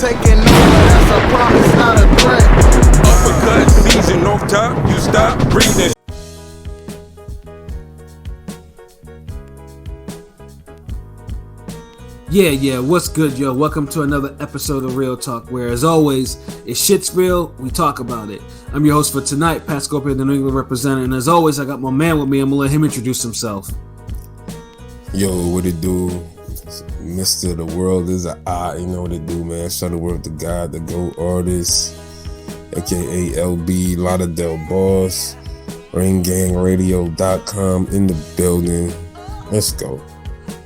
taking over, that's a promise, not a threat. Uppercut, season off top, you stop breathing. Yeah, what's good, yo? Welcome to another episode of Real Talk, where, as always, if shit's real, we talk about it. I'm your host for tonight, Pat Scorpion, the New England representative, and as always, I got my man with me. I'm gonna let him introduce himself. Yo, what it do? Mr. The World is a I, you know what it do, man. Shuttleworth the God, the GOAT artist, aka LB, Lauderdale Boss, RingGangRadio.com in the building. Let's go.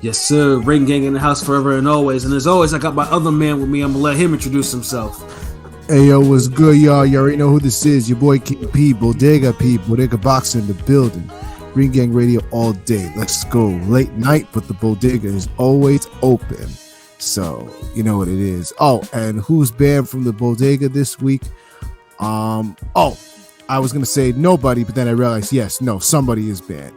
Yes, sir. Ring Gang in the house forever and always. And as always, I got my other man with me. I'm gonna let him introduce himself. Hey, yo, what's good, y'all? You already know who this is. Your boy King P, Bodega Boxer in the building. Ring Gang Radio all day. Let's go. Late night, but the Bodega is always open. So, you know what it is. Oh, and who's banned from the Bodega this week? I was going to say nobody, but then I realized, yes, no, somebody is banned.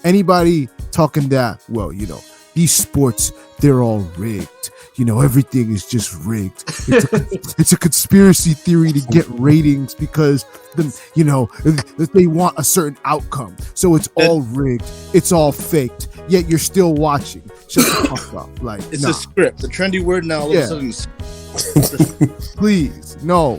Anybody talking that, well, you know, these sports, they're all rigged. You know, everything is just rigged. It's a conspiracy theory to get ratings because, they want a certain outcome. So it's all rigged. It's all faked. Yet you're still watching. Shut the fuck up. Like, it's a script. The trendy word now. All of a sudden, please, no.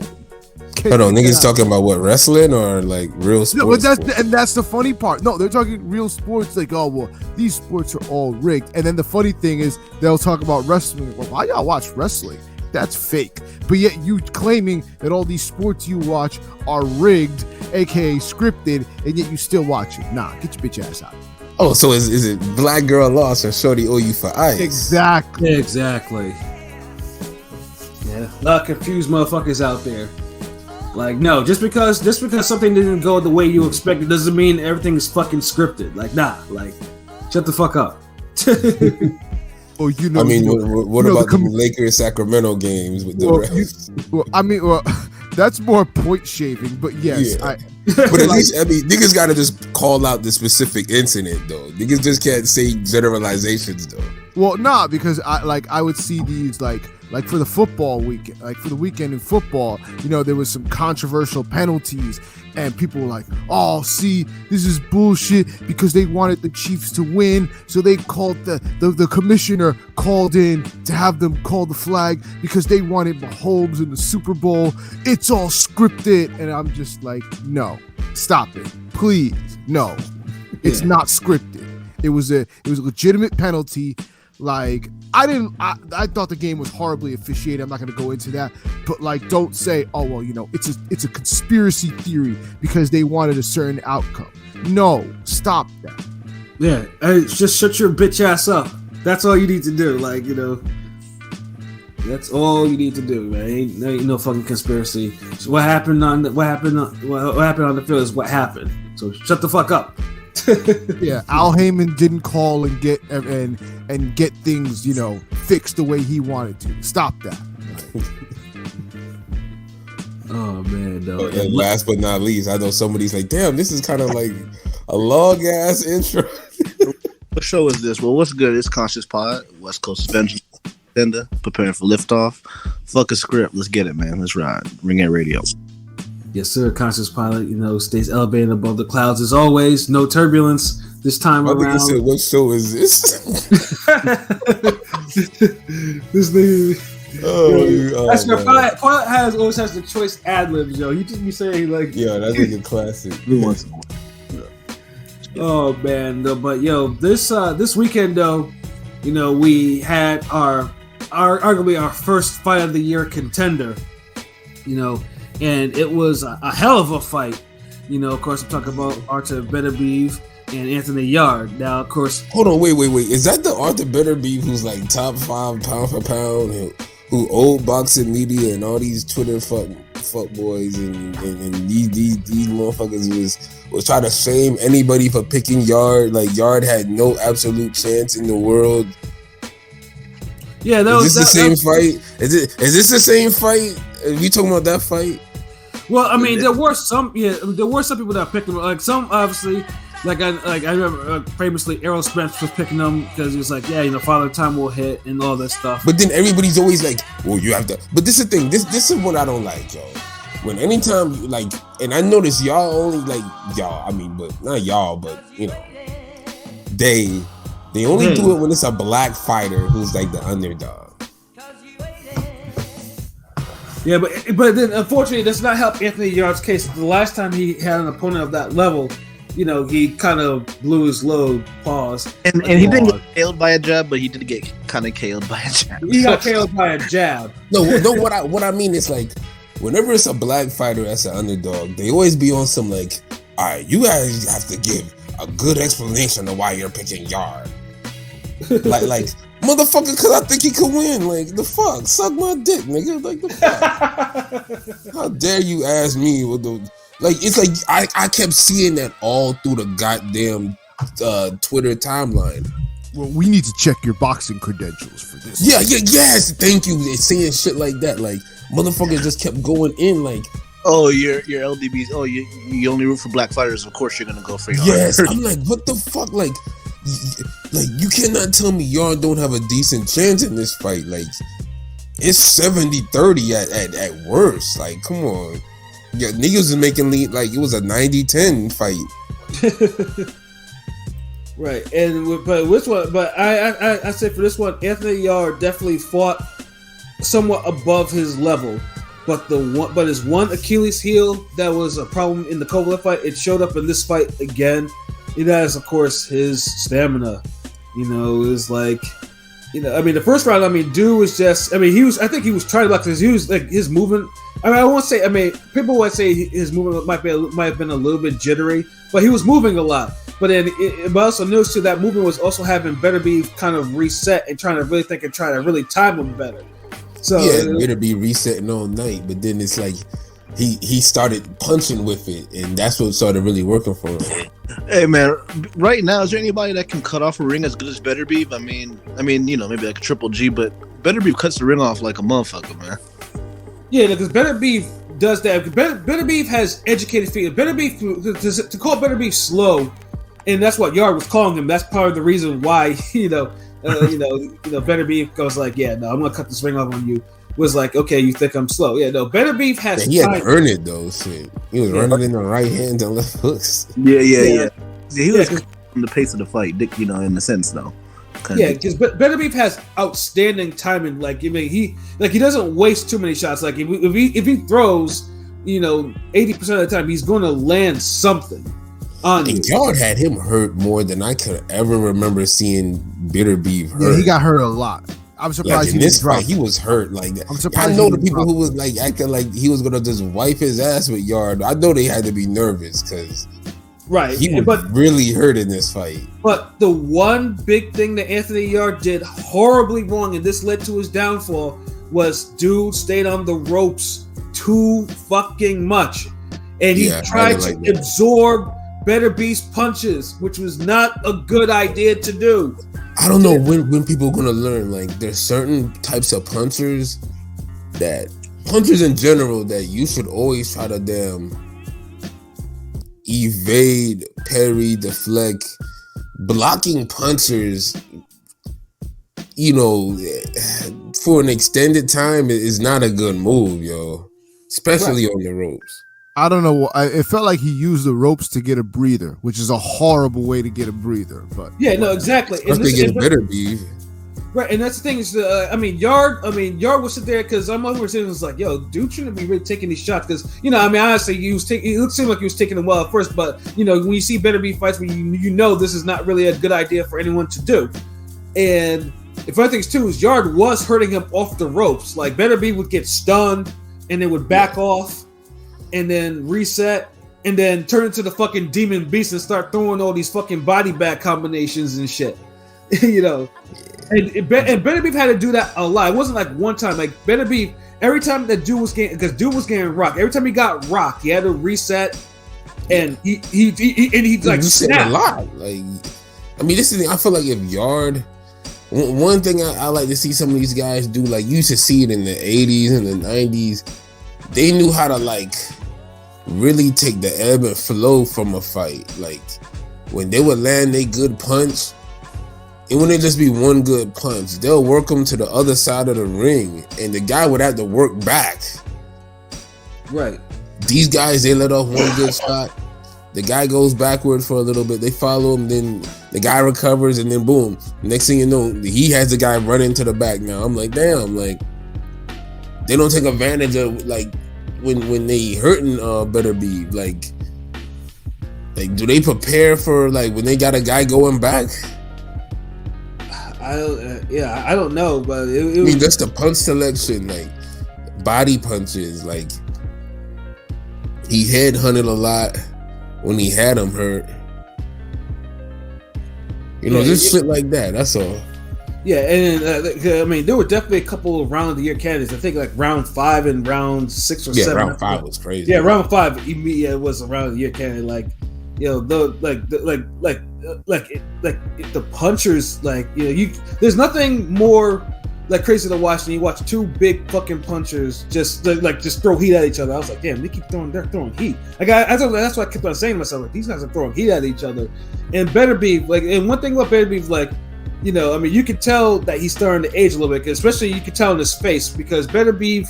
Hold on, niggas talking about what, wrestling or like real sports? No, but that's the funny part. No, they're talking real sports. Like, oh well, these sports are all rigged. And then the funny thing is, they'll talk about wrestling. Well, why y'all watch wrestling? That's fake. But yet you claiming that all these sports you watch are rigged, aka scripted, and yet you still watch it. Nah, get your bitch ass out. Oh, so is it black girl lost or shorty owe you for ice? Exactly. Yeah, a lot of confused motherfuckers out there. Like, no, just because something didn't go the way you expected doesn't mean everything is fucking scripted. Like, nah, like, shut the fuck up. Well, you know. I mean, what about the Lakers Sacramento games with the refs? That's more point shaving, but yes, yeah. But at least, niggas gotta just call out the specific incident, though. Niggas just can't say generalizations, though. Well, nah, because I would see these like for the football weekend, like for the weekend in football, you know, there was some controversial penalties and people were like, oh, see, this is bullshit because they wanted the Chiefs to win. So they called the commissioner called in to have them call the flag because they wanted Mahomes in the Super Bowl. It's all scripted. And I'm just like, no, stop it. Please. No, it's not scripted. It was a legitimate penalty. Like, I thought the game was horribly officiated. I'm not going to go into that, but like, don't say, oh, well, you know, it's a conspiracy theory because they wanted a certain outcome. No, stop that. Yeah, just shut your bitch ass up. That's all you need to do. Like, you know, that's all you need to do, man. Ain't no fucking conspiracy. So what happened on the field is what happened. So shut the fuck up. Yeah, Al Heyman didn't call and get things, you know, fixed the way he wanted to. Stop that. Oh man, though. And last but not least, I know somebody's like, damn, this is kind of like a long ass intro. What show is this? Well, what's good? It's Conscious Pod, West Coast Avengers, preparing for liftoff. Fuck a script. Let's get it, man. Let's ride. Ring Air Radio. Yes, sir. Conscious Pilot, you know, stays elevated above the clouds as always. No turbulence this time around. Said, what show is this? This nigga. That's your Pilot always has the choice ad libs, yo. He just be saying like, yeah, that's like a classic. Oh man, though, but yo, this weekend though, you know, we had our arguably our first fight of the year contender, you know. And it was a hell of a fight. You know, of course, I'm talking about Artur Beterbiev and Anthony Yarde. Now, of course... Hold on, wait. Is that the Artur Beterbiev who's like top 5 pound for pound, who old boxing media and all these Twitter fuck boys and these motherfuckers was trying to shame anybody for picking Yarde? Like, Yarde had no absolute chance in the world. Yeah, Is this the same fight? Is this the same fight? Are we talking about that fight? Well, I mean, there were some people that picked him. Like some, obviously, Like I remember famously Errol Spence was picking them because he was like, yeah, Father Time will hit and all that stuff. But then everybody's always like, well, you have to. But this is the thing. This is what I don't like, yo. When anytime like, and I notice y'all only like y'all. I mean, but not y'all, but they only do it when it's a black fighter who's like the underdog. Yeah, but then unfortunately, it does not help Anthony Yarde's case. The last time he had an opponent of that level, he kind of blew his load. Pause. And he didn't get KO'd by a jab, but he did get kind of KO'd by a jab. He got KO'd by a jab. No. What I mean is like, whenever it's a black fighter that's an underdog, they always be on some like, all right, you guys have to give a good explanation of why you're picking Yarde. like motherfucker, because I think he could win. Like, the fuck? Suck my dick, nigga. Like, the fuck? How dare you ask me what the... Like, it's like, I kept seeing that all through the goddamn Twitter timeline. Well, we need to check your boxing credentials for this. Yes, thank you. They're saying shit like that. Like, motherfuckers just kept going in, like... Oh, your LDBs. Oh, you only root for black fighters. Of course, you're gonna go for Yarde. Yes, I'm like, what the fuck? Like, you cannot tell me Yarde don't have a decent chance in this fight. Like, it's 70-30 at worst. Like, come on. Yeah, niggas is making like it was a 90-10 fight. Right, but which one? But I say for this one, Anthony Yarde definitely fought somewhat above his level. But his one Achilles heel that was a problem in the Kovalev fight, it showed up in this fight again. That is, of course, his stamina. It was like, I mean, the first round, dude was just, I think he was trying to block because he was like his movement. I won't say, people would say his movement might have been a little bit jittery, but he was moving a lot. But then, but also noticed too that movement was also having Beterbiev kind of reset and trying to really think and try to really time him better. So yeah, Beterbiev resetting all night, but then it's like he started punching with it, and that's what started really working for him. Hey man, right now is there anybody that can cut off a ring as good as Beterbiev? I mean, maybe like a Triple G, but Beterbiev cuts the ring off like a motherfucker, man. Yeah, because Beterbiev does that. Beterbiev has educated feet. Beterbiev to call Beterbiev slow, and that's what Yarde was calling him. That's part of the reason why Beterbiev goes like, yeah, no, I'm gonna cut this ring off on you. Was like, okay, you think I'm slow? Yeah, no, Beterbiev has. He had to earn it though. Shit, he was running in the right hand and left hooks. Yeah. He was on the pace of the fight, in the sense though. Yeah, because Beterbiev has outstanding timing. Like, he doesn't waste too many shots. Like, if he throws, 80% of the time, he's going to land something on you. And Yarde had him hurt more than I could ever remember seeing Beterbiev hurt. Yeah, he got hurt a lot. I'm surprised in this fight, he was hurt. Like, I'm surprised. I know the people who was like acting like he was gonna just wipe his ass with Yarde. I know they had to be nervous because he was really hurt in this fight. But the one big thing that Anthony Yarde did horribly wrong, and this led to his downfall, was dude stayed on the ropes too fucking much, and he tried to absorb Beterbiev's punches, which was not a good idea to do. I don't know when people are gonna learn. Like, there's certain types of punchers in general that you should always try to evade, parry, deflect. Blocking punchers, for an extended time is not a good move, yo. Especially on the ropes. I don't know. It felt like he used the ropes to get a breather, which is a horrible way to get a breather. But no, exactly. And they get Beterbiev. Right, and that's the thing is, Yarde would sit there because I'm over sitting was like, yo, dude shouldn't be really taking these shots because honestly, it seemed like he was taking them well at first, but when you see Beterbiev fights, where this is not really a good idea for anyone to do. And if other things too is Yarde was hurting him off the ropes. Like, Beterbiev would get stunned and then would back off. And then reset, and then turn into the fucking demon beast and start throwing all these fucking body bag combinations and shit, And Beterbiev had to do that a lot. It wasn't like one time. Like, Beterbiev, every time that dude was getting rocked. Every time he got rocked, he had to reset, and he like snapped a lot. Like, this is. I feel like if Yarde. One thing I like to see some of these guys do, like, you used to see it in the 80s and the 90s. They knew how to, like, really take the ebb and flow from a fight. Like, when they would land a good punch, it wouldn't just be one good punch. They'll work them to the other side of the ring, and the guy would have to work back. Right. These guys, they let off one good shot. The guy goes backward for a little bit. They follow him, then the guy recovers, and then boom. Next thing you know, he has the guy running to the back now. I'm like, damn, like, they don't take advantage of, like, when they hurting Beterbiev. Like, do they prepare for, like, when they got a guy going back? I don't know, but it I mean, just the punch selection, like, body punches, like, he headhunted a lot when he had him hurt. You know, just shit like that. That's all. Yeah, and I mean, there were definitely a couple of round of the year candidates. I think like round 5 and round 6 or 7. Yeah, round 5 was crazy. Yeah, round 5 it was a round of the year candidate. Like, you know, the punchers, like, you know, there's nothing more like crazy to watch than you watch two big fucking punchers just throw heat at each other. I was like, damn, they're throwing heat. Like that's what I kept on saying to myself, like, these guys are throwing heat at each other. And Beterbiev, like, and one thing about Beterbiev, like, you know, I mean, you can tell that he's starting to age a little bit, especially you can tell in his face, because Beterbiev,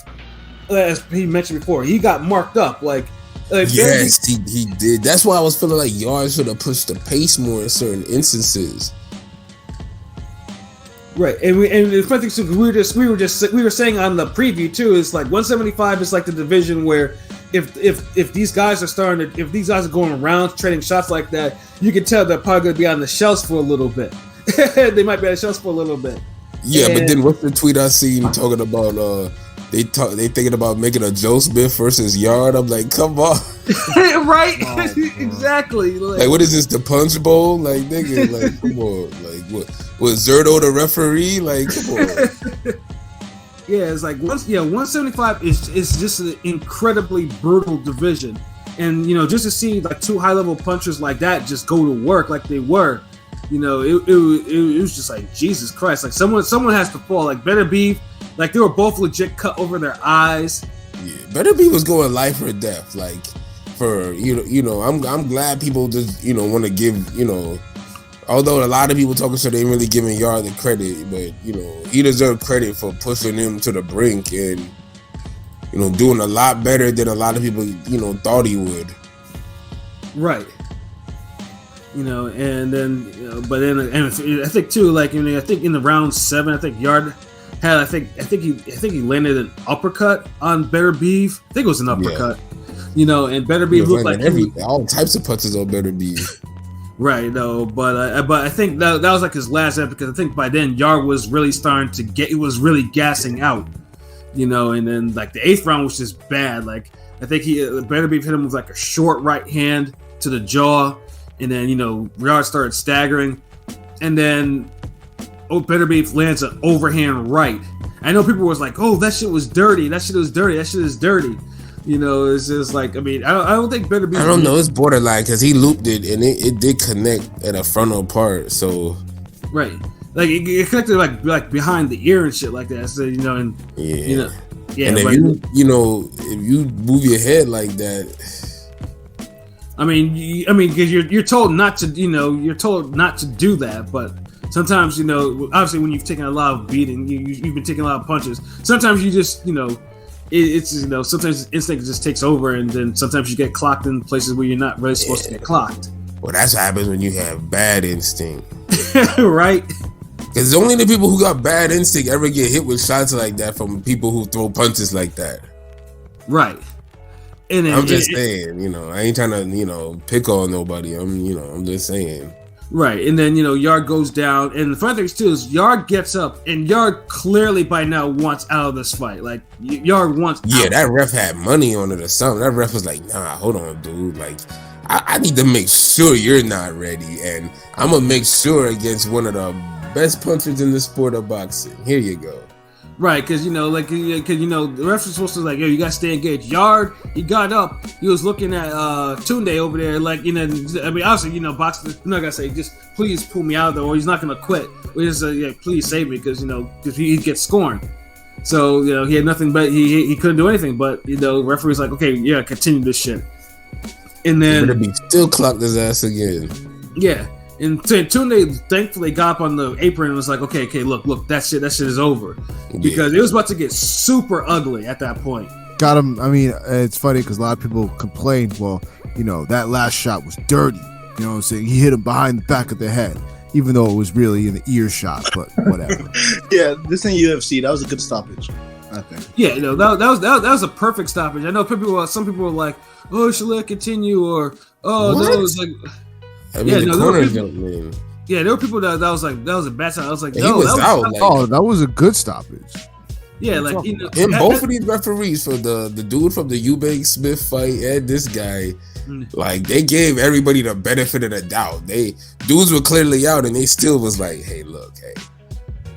as he mentioned before, he got marked up. Like yes, he did. That's why I was feeling like Yarde should have pushed the pace more in certain instances. Right, and the funny thing too, we were saying on the preview too, is like 175 is like the division where if these guys are going around trading shots like that, you can tell they're probably going to be on the shelves for a little bit. They might be on the shelves for a little bit. Yeah, but then what's the tweet I seen talking about? They thinking about making a Joe Smith versus Yarde. I'm like, come on, right? Exactly. Like, what is this? The Punch Bowl? Like, nigga, like, come on, like, what? Was Zerto the referee? Like, come on. Yeah, it's like 175 is just an incredibly brutal division, and you know, just to see like two high level punchers like that just go to work like they were, you know, it was just like, Jesus Christ, like someone has to fall. Like Beterbiev, like they were both legit cut over their eyes. Yeah, Beterbiev was going life or death. Like, for you know, I'm glad people just, you know, want to give, you know. Although a lot of people talking shit, they ain't really giving Yarde the credit, but you know, he deserved credit for pushing him to the brink and, you know, doing a lot better than a lot of people, you know, thought he would. Right. You know, and then, you know, but then, and I think too, like, I think in the round 7, I think Yarde had, I think he landed an uppercut on Beterbiev. I think it was an uppercut. Yeah. You know, and Beterbiev looked like all types of punches on Beterbiev. Right, no, but I think that was like his last effort, because I think by then Yarde was really starting to really gassing out, you know. And then like the 8th round was just bad. Like I think Beterbiev hit him with like a short right hand to the jaw, and then, you know, Yarde started staggering, and then Beterbiev lands an overhand right. I know people was like, oh, that shit was dirty. That shit is dirty. You know, it's just like, I mean, I don't think Beterbiev. I don't know. It's borderline because he looped it and it did connect at a frontal part. So right, like it connected like behind the ear and shit like that. So, you know, and yeah, you know, yeah. And if if you move your head like that, I mean, because you're told not to, you know, you're told not to do that, but sometimes, you know, obviously when you've taken a lot of beating, you've been taking a lot of punches. Sometimes you just, you know. It's, you know, sometimes instinct just takes over, and then sometimes you get clocked in places where you're not really supposed to get clocked. Well, that's what happens when you have bad instinct. Right? Because only the people who got bad instinct ever get hit with shots like that from people who throw punches like that. Right. And I'm just saying, you know, I ain't trying to, you know, pick on nobody. I'm just saying. Right, and then, you know, Yarde goes down, and the funny thing too is Yarde gets up, and Yarde clearly by now wants out of this fight. Like, Yarde wants out. Yeah, that ref had money on it or something. That ref was like, nah, hold on, dude. Like, I need to make sure you're not ready, and I'm gonna make sure against one of the best punchers in the sport of boxing. Here you go. Right, because, you know, like, because, you know, the ref was supposed to, like, yo, you gotta stay engaged. Yarde, he got up, he was looking at Tunde over there, like, you know, I mean, obviously, you know, boxing, I'm not gonna say, just please pull me out of there, or he's not gonna quit. Or just, yeah, please save me, because, you know, if he gets scorned. So, you know, he had nothing but, he couldn't do anything, but, you know, the referee's like, okay, yeah, continue this shit. And then Beterbiev still clocked his ass again. Yeah. And Tunde thankfully got up on the apron and was like, okay, look, that shit is over. Because it was about to get super ugly at that point. Got him. I mean, it's funny because a lot of people complained, well, that last shot was dirty. You know what I'm saying? He hit him behind the back of the head, even though it was really in the ear shot, but whatever. Yeah, this ain't UFC. That was a good stoppage, I think. Yeah, that was a perfect stoppage. I know some people were like, oh, should let it continue, or no, it was like, there were people that was like, that was a bad time. I was like, no, he was out. That was a good stoppage. Yeah, like and both of these referees, for the dude from the Eubank Smith fight and this guy, like they gave everybody the benefit of the doubt. Dudes were clearly out, and they still was like, "Hey, look,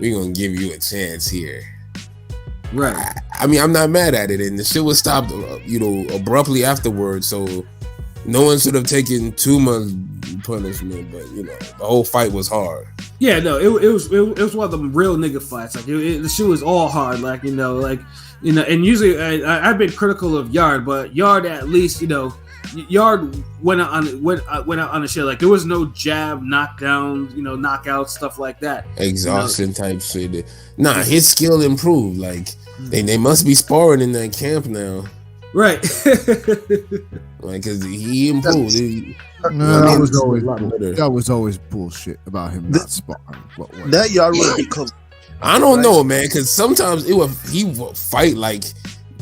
we gonna give you a chance here." Right. I mean, I'm not mad at it, and the shit was stopped, abruptly afterwards. So no one should have taken too much punishment, but the whole fight was hard. Yeah, no, it was one of them real nigga fights. Like the shit was all hard. Like and usually I've been critical of Yarde, but Yarde at least Yarde went out on the shit. Like there was no jab, knockdown, knockout stuff like that. Exhaustion type shit. Nah, his skill improved. Like they must be sparring in that camp now. Right. Like, cause he improved. That was always bullshit about him not sparring. That Yarde would become. I don't know, man, because sometimes he would fight like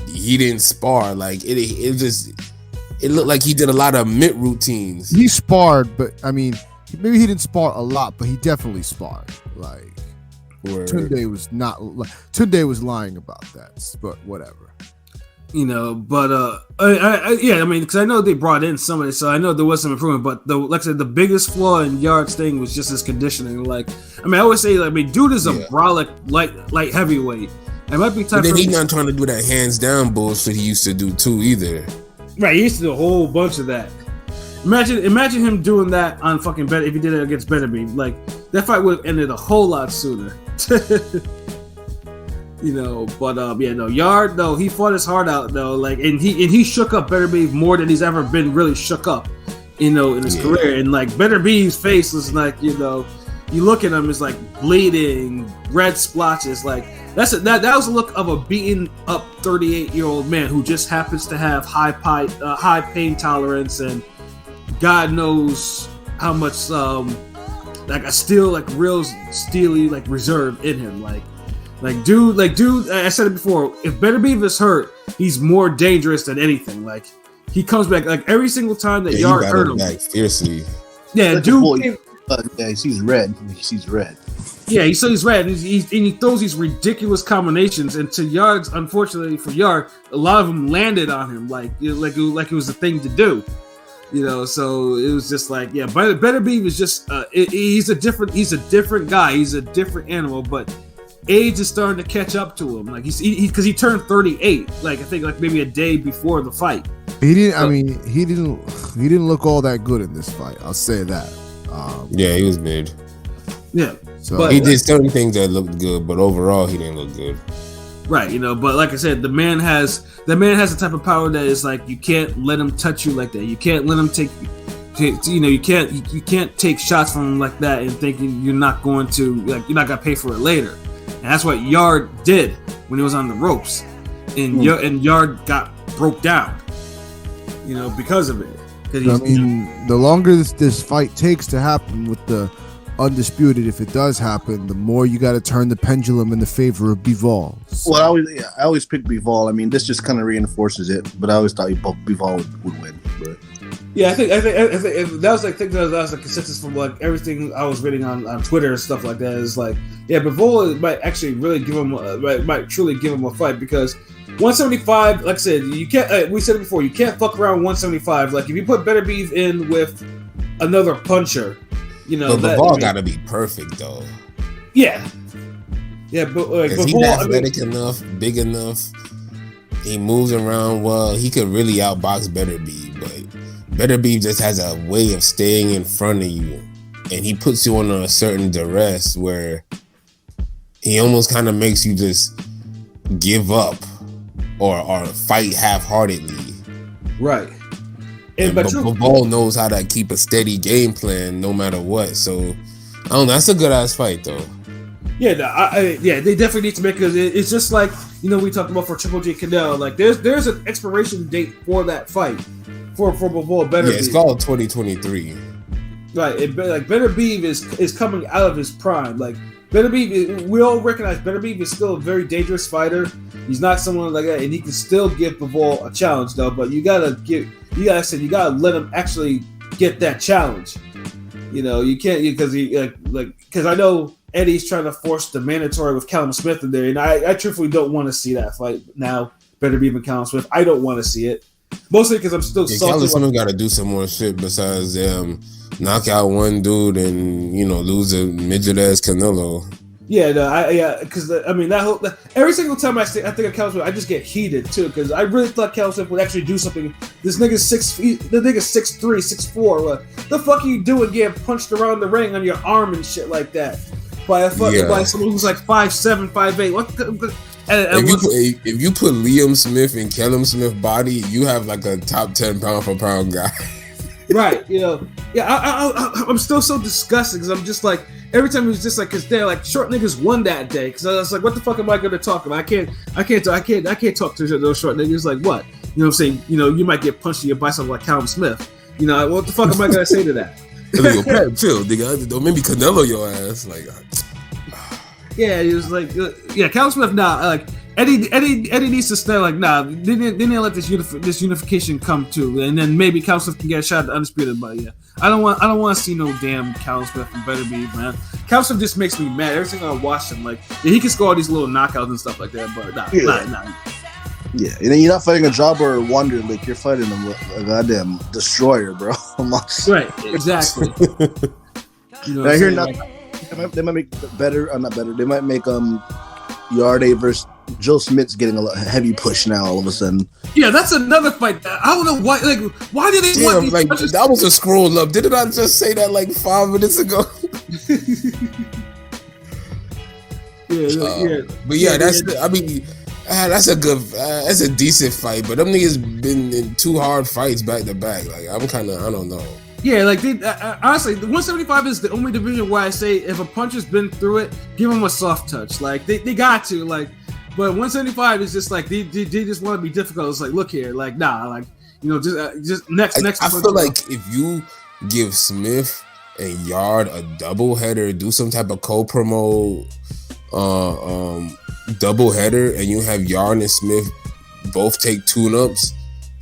he didn't spar. Like it looked like he did a lot of mid routines. He sparred, but I mean, maybe he didn't spar a lot, but he definitely sparred. Like Tunde was not. Tunde was lying about that, but whatever. But I mean, because I know they brought in somebody, so I know there was some improvement. But like I said, the biggest flaw in Yarde's thing was just his conditioning. Like, I mean, I always say, dude is a brolic light heavyweight. It might be time. But then he's not trying to do that hands down bullshit he used to do too either. Right, he used to do a whole bunch of that. Imagine him doing that on fucking if he did it against Beterbiev. Like that fight would have ended a whole lot sooner. Yarde though, he fought his heart out though, like, and he shook up Beterbiev more than he's ever been really shook up, in his career. And like Beterbiev's face was like, you look at him, it's like bleeding, red splotches. Like that was the look of a beaten up 38-year-old man who just happens to have high pain tolerance, and God knows how much like a steel, like real steely, like reserve in him. Like dude, I said it before, if Beterbiev is hurt, he's more dangerous than anything. Like he comes back like every single time that Yarde hurt him. Back fiercely. Yeah, dude. He sees red. He sees red. Yeah, he sees red, and he throws these ridiculous combinations. And to Yarde's, unfortunately for Yarde, a lot of them landed on him like it was the thing to do. So it was just like, yeah, Beterbiev is just he's a different guy. He's a different animal, but age is starting to catch up to him. Like because he turned 38. Like I think like maybe a day before the fight. He didn't look all that good in this fight. I'll say that. Yeah, he was mid. Yeah, so he did certain things that looked good, but overall he didn't look good. Right, but like I said, the man has the type of power that is like you can't let him touch you like that. You can't let him you can't take shots from him like that and thinking you're not going to pay for it later. And that's what Yarde did when he was on the ropes, and Yarde got broke down, because of it. The longer this fight takes to happen with the undisputed, if it does happen, the more you got to turn the pendulum in the favor of Bivol. So. Well, I always pick Bivol. I mean, this just kind of reinforces it, but I always thought Bivol would win. But. Yeah, I think that was the consensus from like everything I was reading on Twitter and stuff like that. Is like, yeah, Bivol might actually really give him might truly give him a fight, because 175, like I said, you can't. We said it before, you can't fuck around 175. Like if you put Beterbiev in with another puncher, but Bivol got to be perfect though. Yeah, but like he's athletic enough, big enough. He moves around well. He could really outbox Beterbiev, but Beterbiev just has a way of staying in front of you, and he puts you under a certain duress where he almost kind of makes you just give up or fight half-heartedly. Right. but Bivol knows how to keep a steady game plan no matter what. So I don't know. That's a good ass fight though. Yeah, they definitely need to make it. It's just like we talked about for Triple G Canelo. Like there's an expiration date for that fight for Bivol Beterbiev. Yeah, it's called 2023. Right, like Beterbiev is coming out of his prime. Like Beterbiev, we all recognize Beterbiev is still a very dangerous fighter. He's not someone like that, and he can still give Bivol a challenge though. But you gotta let him actually get that challenge. You can't because I know Eddie's trying to force the mandatory with Callum Smith in there, and I truthfully don't want to see that fight now. Beterbiev and Callum Smith, I don't want to see it. Mostly because I'm still salty. Callum Smith got to do some more shit besides knock out one dude and lose a midget ass Canelo. Yeah, because every single time I think of Callum Smith, I just get heated too because I really thought Callum Smith would actually do something. This nigga's 6'3", 6'4". What the fuck are you doing getting punched around the ring on your arm and shit like that by someone who's like 5'7", 5'8"? What? If you put Liam Smith and Callum Smith body, you have like a top 10 pound for pound guy. Right, I'm still so disgusted because I'm just like every time it was just like because they're like short niggas won that day because I was like, what the fuck am I going to talk about? I can't talk to those short niggas like what? You know what I'm saying? You might get punched in your bicep like Callum Smith. What the fuck am I going to say to that? Yo, Pat, chill, nigga. Don't make me Canelo your ass. Like, yeah, he was like, Callum Smith. Nah, like Eddie needs to stay. Like, nah, they didn't let this unification come to, and then maybe Callum Smith can get a shot at the undisputed. But yeah, I don't want to see no damn Callum Smith and Beterbiev, man. Callum Smith just makes me mad every time I watch him. Like, he can score all these little knockouts and stuff like that, but nah. Yeah, and then you're not fighting a jobber or Wonderlic. You're fighting a goddamn destroyer, bro. Right, exactly. I hear nothing. They might make better. Not better. They might make Yarde versus Joe Smith's getting a heavy push now. All of a sudden. Yeah, that's another fight. I don't know why. Like, why did they want these punches? That was a scroll up. Didn't I just say that like 5 minutes ago? But yeah, that's a good, that's a decent fight. But them niggas been in 2 hard fights back to back. Like I don't know. Yeah, like honestly, the 175 is the only division where I say if a puncher's been through it, give him a soft touch. Like they got to like, but 175 is just like they just want to be difficult. It's like, look here, like nah, like just next. I feel like if you give Smith and Yarde a double header, do some type of co-promo, double header, and you have Yarde and Smith both take tune-ups.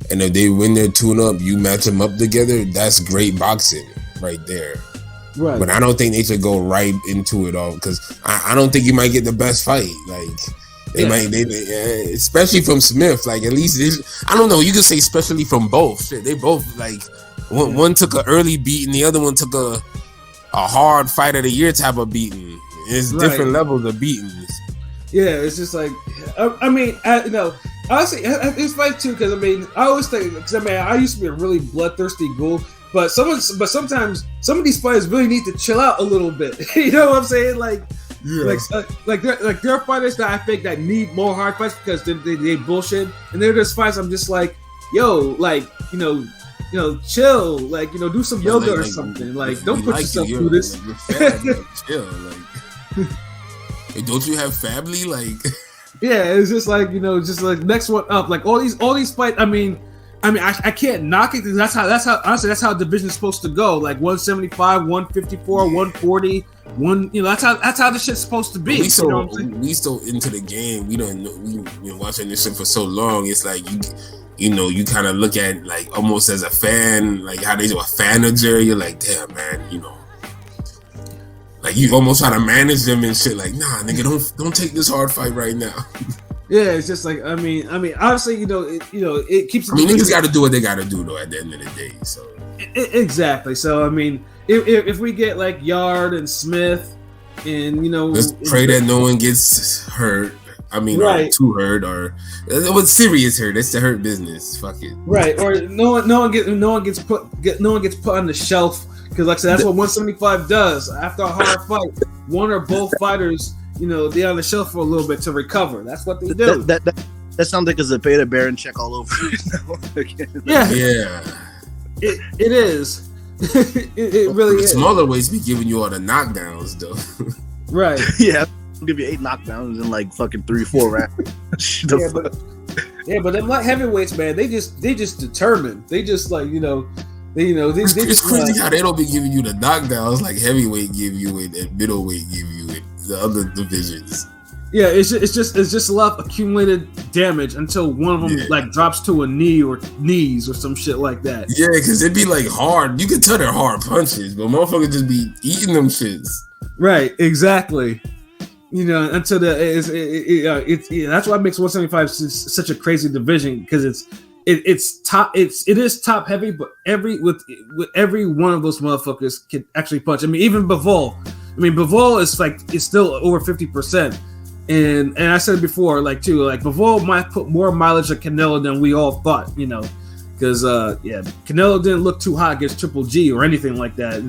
And if they win their tune-up, you match them up together. That's great boxing right there. Right. But I don't think they should go right into it all because I don't think you might get the best fight. Like they might, especially from Smith. Like at least I don't know. You could say especially from both. Shit, they both like one took an early beating, the other one took a hard fight of the year type of beating. It's different levels of beatings. Yeah, it's just like honestly, it's funny too because I always think because I used to be a really bloodthirsty ghoul, but sometimes some of these fighters really need to chill out a little bit. You know what I'm saying? Like, like there are fighters that I think that need more hard fights because they bullshit, and there are just fights I'm just like, yo, like chill, like do some yoga or something. Like, don't put yourself through this. Chill, like. Don't you have family? Like, yeah, it's just like just like next one up. Like all these fights. I can't knock it because that's how honestly that's how division is supposed to go. Like 175, 154, 140, that's how the shit's supposed to be. We so into the game. We don't know. We've been watching this shit for so long. It's like you kind of look at like almost as a fan, like how they do a fanager. You're like, damn man, like you almost try to manage them and shit. Like, nah, nigga, don't take this hard fight right now. Yeah, it's just like obviously, it keeps. Niggas got to do what they got to do though. At the end of the day, so exactly. So if we get like Yarde and Smith, and let's pray that no one gets hurt. Or too hurt, or what's serious hurt. That's the hurt business. Fuck it. Right, or no one gets put on the shelf. Because like I said, that's what 175 does. After a hard fight, one or both fighters, they're on the shelf for a little bit to recover. That's what they do. That sounds like a Zepeda Baron check all over. Yeah. It is. it really The is. smaller weights be giving you all the knockdowns though. Right. Yeah, I'll give you 8 knockdowns in like fucking 3-4 rounds. But them light heavyweights, man, they just determined. They just like It's crazy how they don't be giving you the knockdowns like heavyweight give you it and middleweight give you it. The other divisions. Yeah, it's just a lot of accumulated damage until one of them like drops to a knee or knees or some shit like that. Yeah, because it'd be like hard. You can tell they're hard punches, but motherfuckers just be eating them shits. Right, exactly. Until that's why it makes 175 such a crazy division, because it is top heavy, but every one of those motherfuckers can actually punch. I mean, even Bivol. Bivol is still over 50%. And I said it before, Bivol might put more mileage on Canelo than we all thought, because Canelo didn't look too hot against Triple G or anything like that,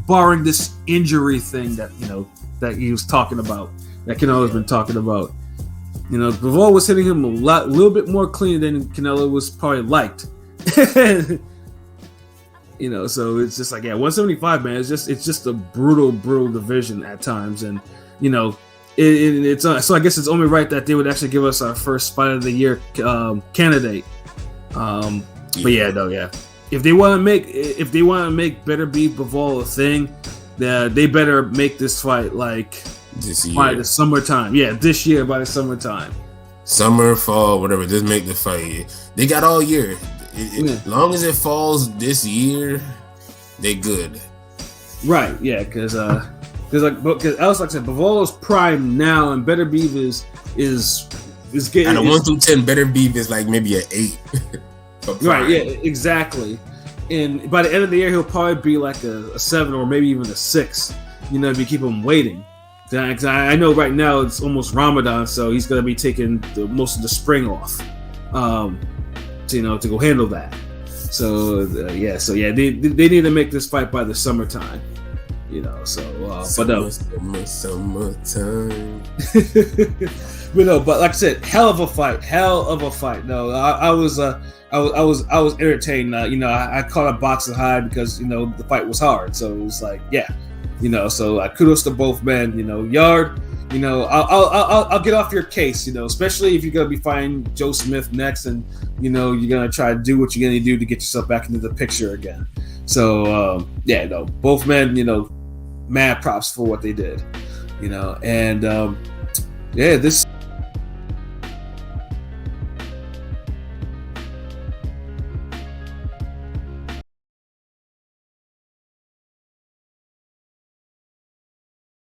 barring this injury thing that that he was talking about, that Canelo's been talking about. Bivol was hitting him a little bit more clean than Canelo was probably liked. So it's just 175, man. It's just a brutal division at times, and it's so I guess it's only right that they would actually give us our first fight of the year candidate. But if they want to make Beterbiev Bivol a thing, they better make this fight this year. By the summertime. Yeah, this year by the summertime. Summer, fall, whatever. Just make the fight. They got all year. As long as it falls this year, they good. Right. Yeah. Because Alex, like I said, Bivol is prime now, and Beterbiev is getting. At a 1 through 10, Beterbiev is like maybe an 8. Right. Yeah. Exactly. And by the end of the year, he'll probably be like a 7 or maybe even a 6. If you keep him waiting. Because I know right now it's almost Ramadan, so he's going to be taking most of the spring off, to go handle that. So they need to make this fight by the summertime, summertime. But like I said, hell of a fight. No, I was entertained. I caught a boxing high because the fight was hard, so it was so kudos to both men. Yarde, I'll get off your case, especially if you're gonna be fighting Joe Smith next, and you're gonna try to do what you're gonna do to get yourself back into the picture again. So both men, mad props for what they did, and this